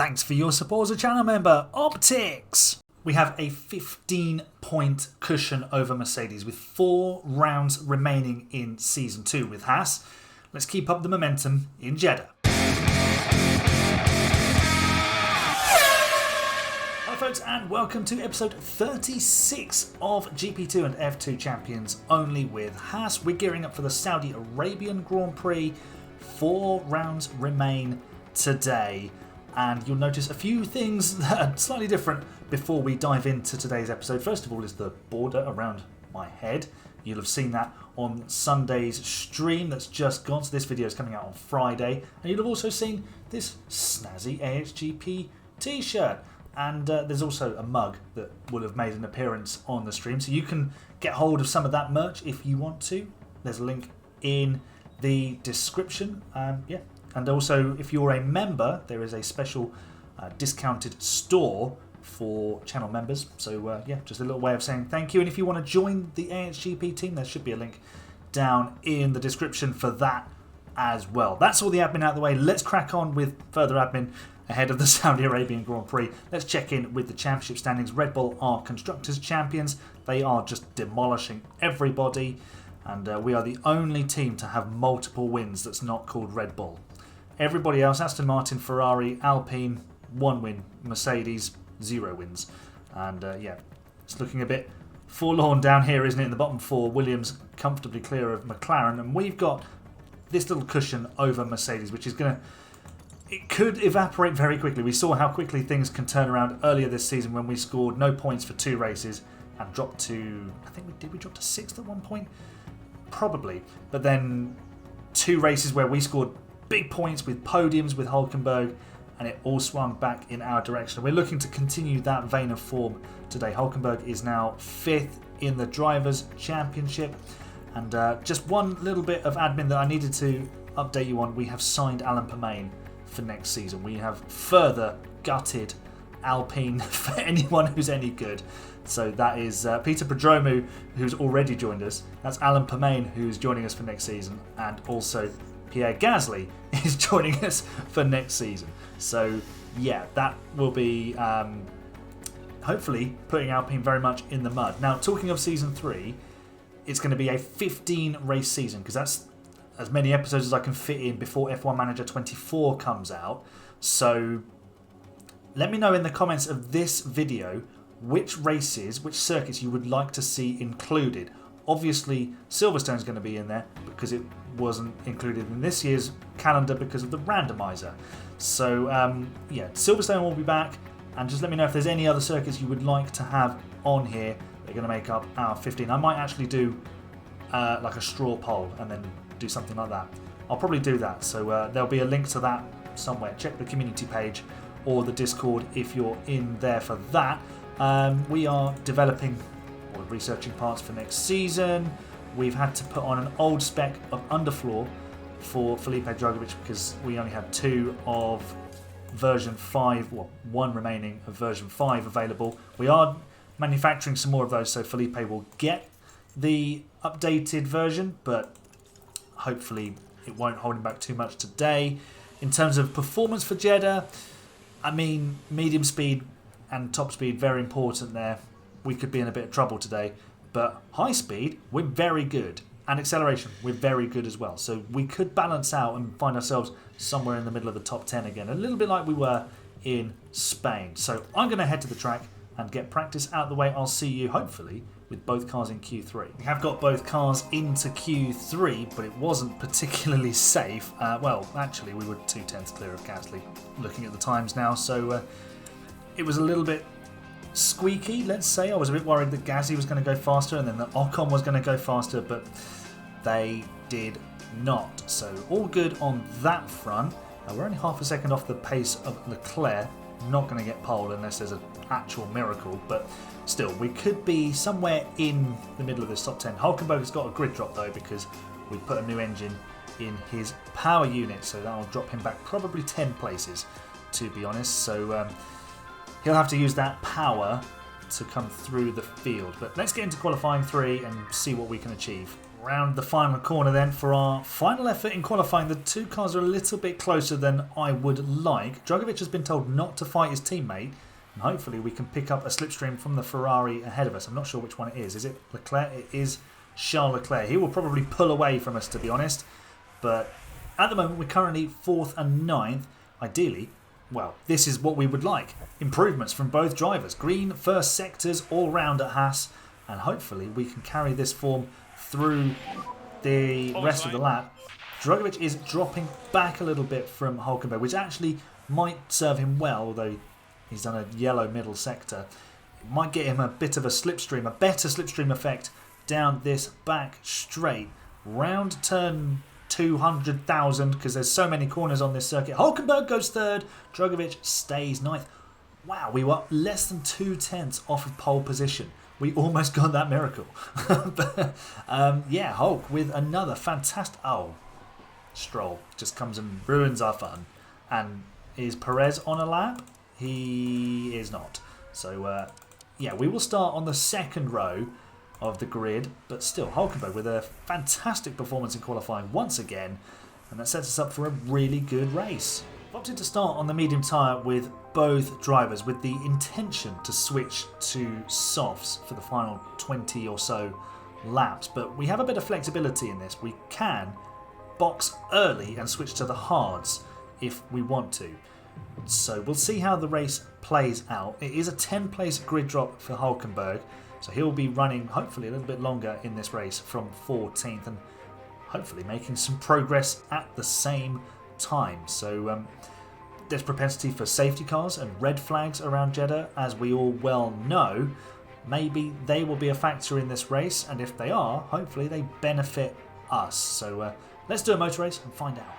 Thanks for your support as a channel member, Optics! We have a 15-point cushion over Mercedes with 4 rounds remaining in Season 2 with Haas. Let's keep up the momentum in Jeddah. Hello folks, and welcome to episode 36 of GP2 and F2 Champions only with Haas. We're gearing up for the Saudi Arabian Grand Prix. 4 rounds remain today. And you'll notice a few things that are slightly different before we dive into today's episode. First of all is the border around my head. You'll have seen that on Sunday's stream that's just gone. So this video is coming out on Friday. And you'll have also seen this snazzy AHGP t-shirt. And there's also a mug that will have made an appearance on the stream. So you can get hold of some of that merch if you want to. There's a link in the description. And also, if you're a member, there is a special discounted store for channel members. So, just a little way of saying thank you. And if you want to join the AHGP team, there should be a link down in the description for that as well. That's all the admin out of the way. Let's crack on with further admin ahead of the Saudi Arabian Grand Prix. Let's check in with the championship standings. Red Bull are Constructors' champions. They are just demolishing everybody. And we are the only team to have multiple wins that's not called Red Bull. Everybody else, Aston Martin, Ferrari, Alpine, 1 win. Mercedes, 0 wins. And it's looking a bit forlorn down here, isn't it, in the bottom 4. Williams comfortably clear of McLaren. And we've got this little cushion over Mercedes, which is it could evaporate very quickly. We saw how quickly things can turn around earlier this season when we scored no points for 2 races and dropped to, did we drop to 6th at one point? Probably. But then 2 races where we scored big points with podiums with Hulkenberg, and it all swung back in our direction. We're looking to continue that vein of form today. Hulkenberg is now 5th in the Drivers' Championship. And just one little bit of admin that I needed to update you on. We have signed Alan Permain for next season. We have further gutted Alpine for anyone who's any good. So that is Peter Prodromou, who's already joined us. That's Alan Permain, who's joining us for next season. And also Pierre Gasly is joining us for next season. So, yeah, that will be hopefully putting Alpine very much in the mud. Now, talking of Season 3, it's going to be a 15-race season because that's as many episodes as I can fit in before F1 Manager 24 comes out. So, let me know in the comments of this video which races, which circuits you would like to see included. Obviously, Silverstone's going to be in there because it wasn't included in this year's calendar because of the randomizer. So, Silverstone will be back. And just let me know if there's any other circuits you would like to have on here. They're going to make up our 15. I might actually do like a straw poll and then do something like that. I'll probably do that. So there'll be a link to that somewhere. Check the community page or the Discord if you're in there for that. We are developing or researching parts for next season. We've had to put on an old spec of underfloor for Felipe Drugovich because we only have 2 of version 5, well, 1 remaining of version 5 available. We are manufacturing some more of those, so Felipe will get the updated version, but hopefully it won't hold him back too much today. In terms of performance for Jeddah, I mean, medium speed and top speed, very important there. We could be in a bit of trouble today. But high speed, we're very good. And acceleration, we're very good as well. So we could balance out and find ourselves somewhere in the middle of the top 10 again. A little bit like we were in Spain. So I'm going to head to the track and get practice out the way. I'll see you, hopefully, with both cars in Q3. We have got both cars into Q3, but it wasn't particularly safe. Well, actually, we were 2/10 clear of Gasly, looking at the times now. So it was a little bit squeaky, let's say. I was a bit worried that Gasly was going to go faster and then that Ocon was going to go faster, but they did not. So all good on that front. We're only half a second off the pace of Leclerc. Not going to get pole unless there's an actual miracle, but still, we could be somewhere in the middle of this top 10. Hulkenberg has got a grid drop though because we put a new engine in his power unit, so that'll drop him back probably 10 places, to be honest. So he'll have to use that power to come through the field. But let's get into qualifying 3 and see what we can achieve Round the final corner then for our final effort in qualifying. The two cars are a little bit closer than I would like. Drugovich has been told not to fight his teammate, and hopefully we can pick up a slipstream from the Ferrari ahead of us. I'm not sure which one it is. Is it Leclerc? It is Charles Leclerc. He will probably pull away from us, to be honest, but at the moment we're currently 4th and 9th. Ideally, well, this is what we would like. Improvements from both drivers. Green first sectors all round at Haas, and hopefully we can carry this form through the rest of the lap. Drugovich is dropping back a little bit from Hulkenberg, which actually might serve him well, although he's done a yellow middle sector. It might get him a bit of a slipstream, a better slipstream effect down this back straight. Round turn 200,000, because there's so many corners on this circuit. Hulkenberg goes 3rd, Drugovich stays 9th. Wow, we were less than 2/10 off of pole position. We almost got that miracle. But, yeah, Hulk with another fantastic... Oh, Stroll just comes and ruins our fun. And is Perez on a lap? He is not. So, yeah, we will start on the 2nd row of the grid. But still, Hulkenberg with a fantastic performance in qualifying once again. And that sets us up for a really good race. I've opted to start on the medium tyre with both drivers with the intention to switch to softs for the final 20 or so laps, but we have a bit of flexibility in this. We can box early and switch to the hards if we want to. So we'll see how the race plays out. It is a 10-place grid drop for Hulkenberg, so he'll be running hopefully a little bit longer in this race from 14th and hopefully making some progress at the same time. So there's propensity for safety cars and red flags around Jeddah, as we all well know. Maybe they will be a factor in this race, and if they are, hopefully they benefit us. So let's do a motor race and find out.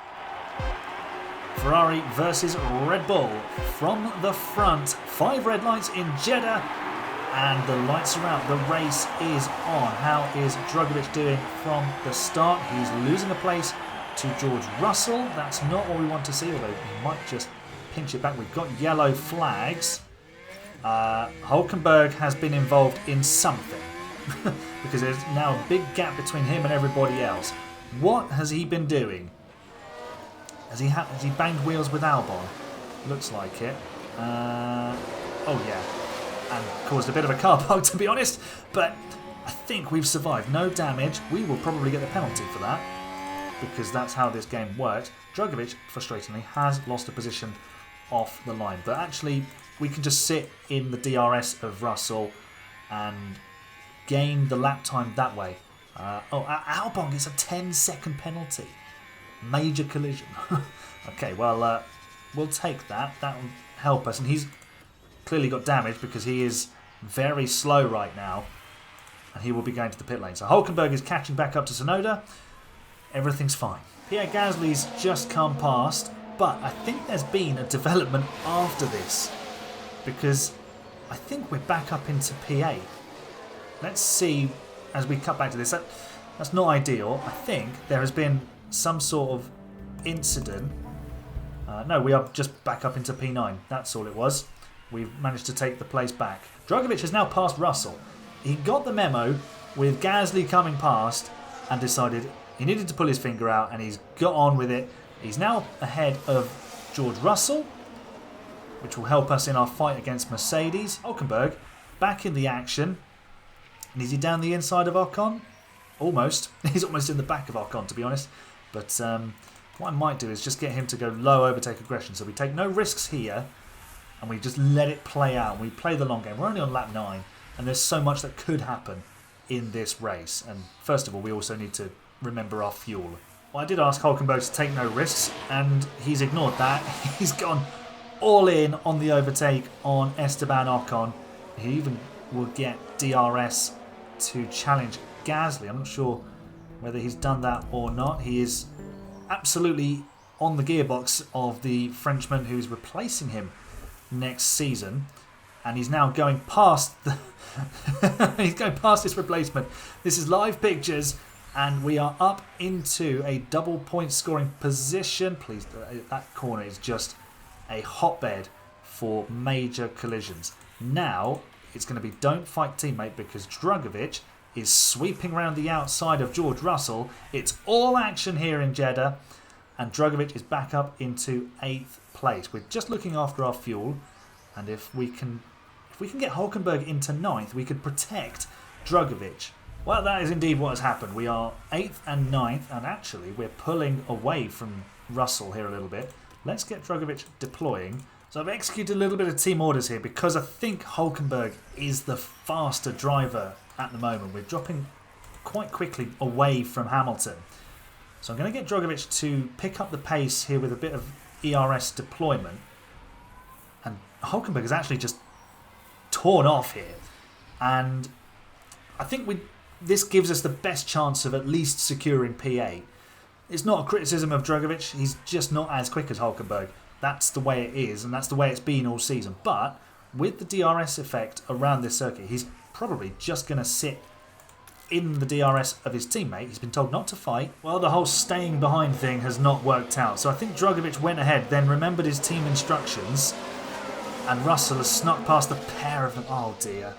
Ferrari versus Red Bull from the front. 5 red lights in Jeddah, and the lights are out. The race is on. How is Drugovich doing from the start? He's losing a place to George Russell. That's not what we want to see, although he might just pinch it back. We've got yellow flags. Hulkenberg has been involved in something because there's now a big gap between him and everybody else. What has he been doing? Has he banged wheels with Albon? Looks like it. Oh yeah, and caused a bit of a car park, to be honest, but I think we've survived. No damage. We will probably get the penalty for that, because that's how this game works. Drugovich, frustratingly, has lost a position off the line, but actually we can just sit in the DRS of Russell and gain the lap time that way. Albon gets a 10-second penalty. Major collision. Okay, well, we'll take that. That will help us, and he's clearly got damage because he is very slow right now, and he will be going to the pit lane. So Hulkenberg is catching back up to Tsunoda. Everything's fine. Pierre Gasly's just come past, but I think there's been a development after this, because I think we're back up into P8. Let's see as we cut back to this. That's not ideal. I think there has been some sort of incident. No, we are just back up into P9. That's all it was. We've managed to take the place back. Drugovich has now passed Russell. He got the memo with Gasly coming past and decided he needed to pull his finger out, and he's got on with it. He's now ahead of George Russell, which will help us in our fight against Mercedes. Hulkenberg back in the action. And is he down the inside of Ocon? Almost. He's almost in the back of Ocon, to be honest. But what I might do is just get him to go low overtake aggression. So we take no risks here, and we just let it play out. We play the long game. We're only on lap 9, and there's so much that could happen in this race. And first of all, we also need to remember our fuel. Well, I did ask Hulkenberg to take no risks, and he's ignored that. He's gone all in on the overtake on Esteban Ocon. He even will get DRS to challenge Gasly. I'm not sure whether he's done that or not. He is absolutely on the gearbox of the Frenchman who's replacing him next season, and he's now going past the he's going past his replacement. This is live pictures, and we are up into a double point scoring position. Please, that corner is just a hotbed for major collisions. Now it's going to be don't fight teammate, because Drugovich is sweeping around the outside of George Russell. It's all action here in Jeddah, and Drugovich is back up into 8th place. We're just looking after our fuel, and if we can get Hulkenberg into 9th, we could protect Drugovich. Well, that is indeed what has happened. We are 8th and 9th, and actually we're pulling away from Russell here a little bit. Let's get Drugovich deploying. So I've executed a little bit of team orders here because I think Hulkenberg is the faster driver at the moment. We're dropping quite quickly away from Hamilton. So I'm going to get Drugovich to pick up the pace here with a bit of ERS deployment. And Hulkenberg has actually just torn off here. And I think this gives us the best chance of at least securing P8. It's not a criticism of Drugovich. He's just not as quick as Hulkenberg. That's the way it is, and that's the way it's been all season. But with the DRS effect around this circuit, he's probably just going to sit in the DRS of his teammate. He's been told not to fight. Well, the whole staying behind thing has not worked out. So I think Drugovich went ahead, then remembered his team instructions, and Russell has snuck past the pair of them. Oh dear.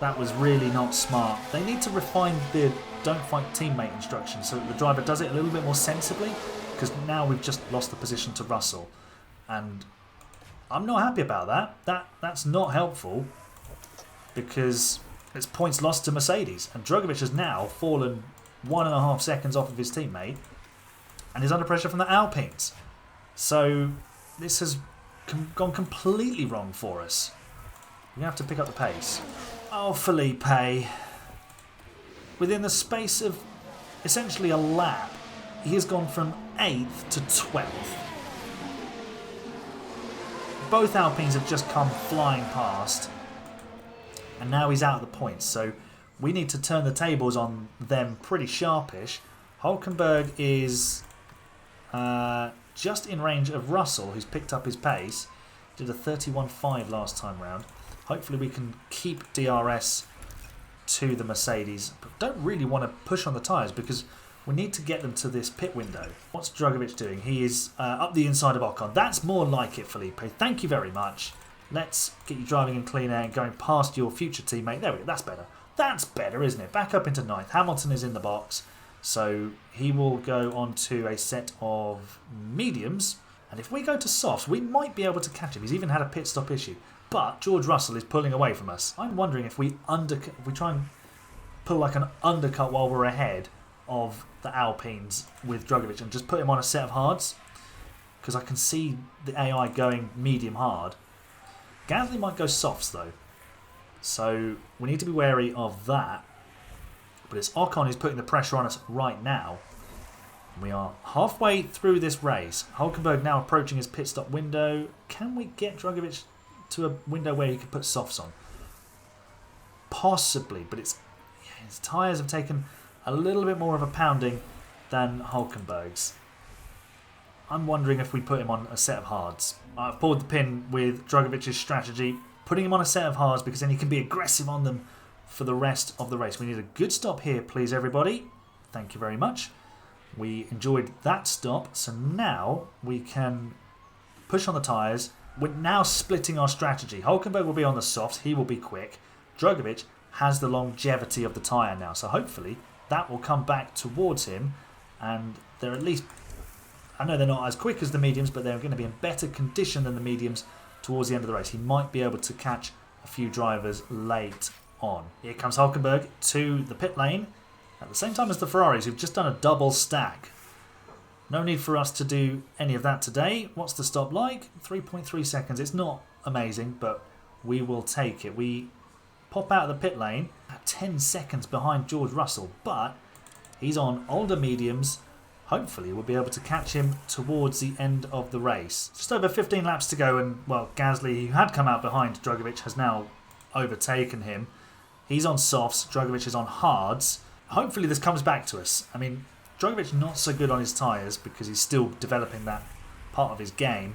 That was really not smart. They need to refine the don't fight teammate instructions so that the driver does it a little bit more sensibly, because now we've just lost the position to Russell. And I'm not happy about that. That's not helpful, because it's points lost to Mercedes. And Drugovich has now fallen 1.5 seconds off of his teammate and is under pressure from the Alpines. So this has gone completely wrong for us. We have to pick up the pace. Oh, Felipe. Within the space of essentially a lap, he has gone from 8th to 12th. Both Alpines have just come flying past, and now he's out of the points. So we need to turn the tables on them pretty sharpish. Hulkenberg is just in range of Russell, who's picked up his pace. Did a 31.5 last time round. Hopefully we can keep DRS to the Mercedes, but don't really want to push on the tyres because we need to get them to this pit window. What's Drugovich doing? He is up the inside of Ocon. That's more like it, Felipe. Thank you very much. Let's get you driving in clean air and going past your future teammate. There we go. That's better. That's better, isn't it? Back up into 9th. Hamilton is in the box, so he will go on to a set of mediums. And if we go to softs, we might be able to catch him. He's even had a pit stop issue. But George Russell is pulling away from us. I'm wondering if we try and pull like an undercut while we're ahead of the Alpines with Drugovich and just put him on a set of hards, because I can see the AI going medium hard. Gasly might go softs though, so we need to be wary of that. But it's Ocon who's putting the pressure on us right now. We are halfway through this race. Hulkenberg now approaching his pit stop window. Can we get Drugovich to a window where he can put softs on? Possibly, but his tyres have taken a little bit more of a pounding than Hulkenberg's. I'm wondering if we put him on a set of hards. I've pulled the pin with Drugovich's strategy, putting him on a set of hards because then he can be aggressive on them for the rest of the race. We need a good stop here, please, everybody. Thank you very much. We enjoyed that stop, so now we can push on the tyres. We're now splitting our strategy. Hulkenberg will be on the softs, he will be quick. Drugovich has the longevity of the tyre now, so hopefully that will come back towards him, and they're at least, I know they're not as quick as the mediums, but they're going to be in better condition than the mediums towards the end of the race. He might be able to catch a few drivers late on. Here comes Hulkenberg to the pit lane at the same time as the Ferraris, who've just done a double stack. No need for us to do any of that today. What's the stop like? 3.3 seconds. It's not amazing, but we will take it. We pop out of the pit lane at 10 seconds behind George Russell, but he's on older mediums. Hopefully we'll be able to catch him towards the end of the race. Just over 15 laps to go, and well, Gasly, who had come out behind Drugovich, has now overtaken him. He's on softs, Drugovich is on hards. Hopefully this comes back to us. I mean, Drugovich not so good on his tyres because he's still developing that part of his game.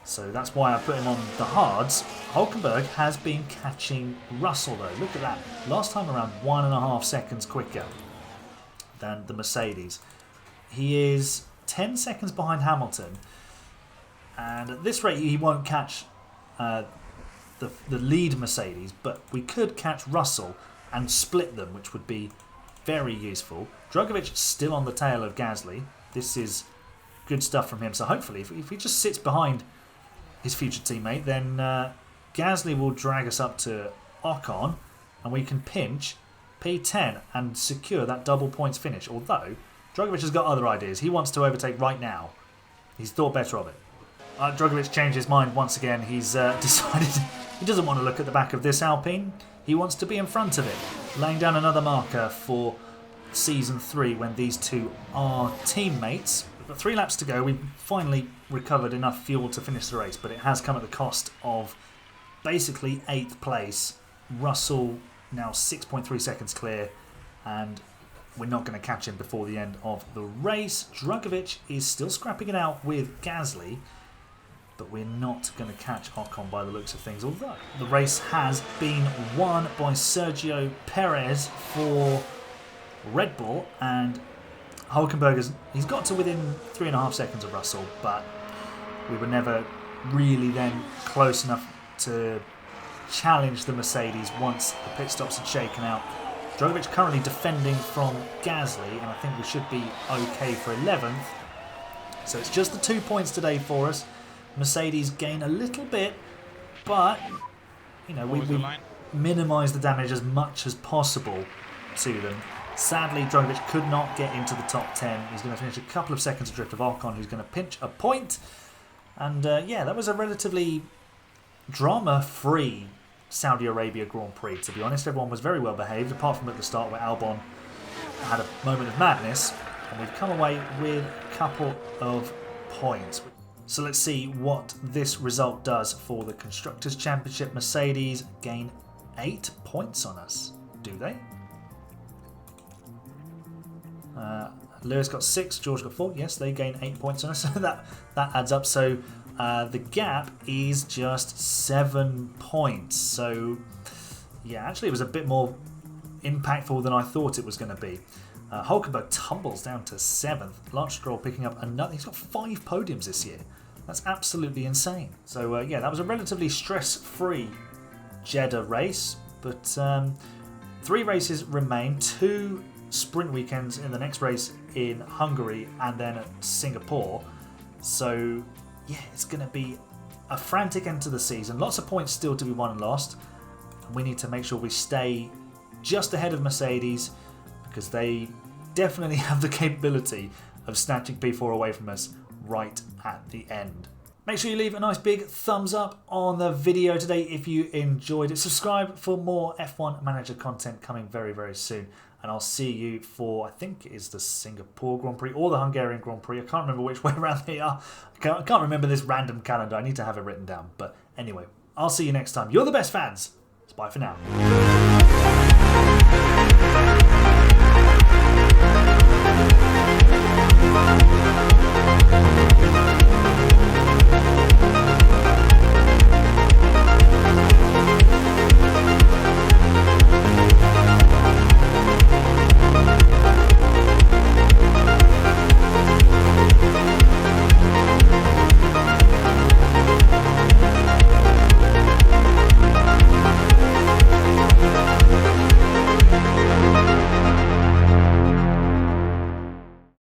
So that's why I put him on the hards. Hulkenberg has been catching Russell though. Look at that. Last time around 1.5 seconds quicker than the Mercedes. He is 10 seconds behind Hamilton. And at this rate he won't catch the lead Mercedes, but we could catch Russell and split them, which would be very useful. Drugovich still on the tail of Gasly. This is good stuff from him. So hopefully, if he just sits behind his future teammate, then Gasly will drag us up to Ocon, and we can pinch P10 and secure that double points finish. Although Drugovich has got other ideas. He wants to overtake right now. He's thought better of it. Drugovich changed his mind once again. He's decided he doesn't want to look at the back of this Alpine. He wants to be in front of it, laying down another marker for Season 3 when these two are teammates. We've got 3 laps to go. We've finally recovered enough fuel to finish the race, but it has come at the cost of basically 8th place. Russell now 6.3 seconds clear, and we're not going to catch him before the end of the race. Drugovich is still scrapping it out with Gasly, but we're not going to catch Ocon by the looks of things, although the race has been won by Sergio Perez for Red Bull, and Hulkenberg he's got to within 3.5 seconds of Russell, but we were never really then close enough to challenge the Mercedes once the pit stops had shaken out. Drugovich currently defending from Gasly, and I think we should be okay for 11th. So it's just the 2 points today for us. Mercedes gain a little bit, but you know we minimise the damage as much as possible to them. Sadly, Drugovich could not get into the top 10. He's going to finish a couple of seconds adrift of Ocon, who's going to pinch a point. And yeah, that was a relatively drama-free Saudi Arabia Grand Prix, to be honest. Everyone was very well behaved, apart from at the start where Albon had a moment of madness, and we've come away with a couple of points. So let's see what this result does for the Constructors' Championship. Mercedes gain 8 points on us, do they? Lewis got 6, George got 4. Yes, they gain 8 points on us, so that adds up. So the gap is just 7 points. So yeah, actually it was a bit more impactful than I thought it was going to be. Hulkenberg tumbles down to 7th. Lance Stroll picking up another. He's got 5 podiums this year. That's absolutely insane. So yeah, that was a relatively stress-free Jeddah race. But 3 races remain. 2 sprint weekends in the next race in Hungary and then at Singapore. So yeah, it's going to be a frantic end to the season. Lots of points still to be won and lost. And we need to make sure we stay just ahead of Mercedes, because they definitely have the capability of snatching P4 away from us right at the end. Make sure you leave a nice big thumbs up on the video today if you enjoyed it. Subscribe for more F1 Manager content coming very, very soon. And I'll see you for, I think it is the Singapore Grand Prix or the Hungarian Grand Prix. I can't remember which way around they are. I can't remember this random calendar. I need to have it written down. But anyway, I'll see you next time. You're the best fans. Bye for now.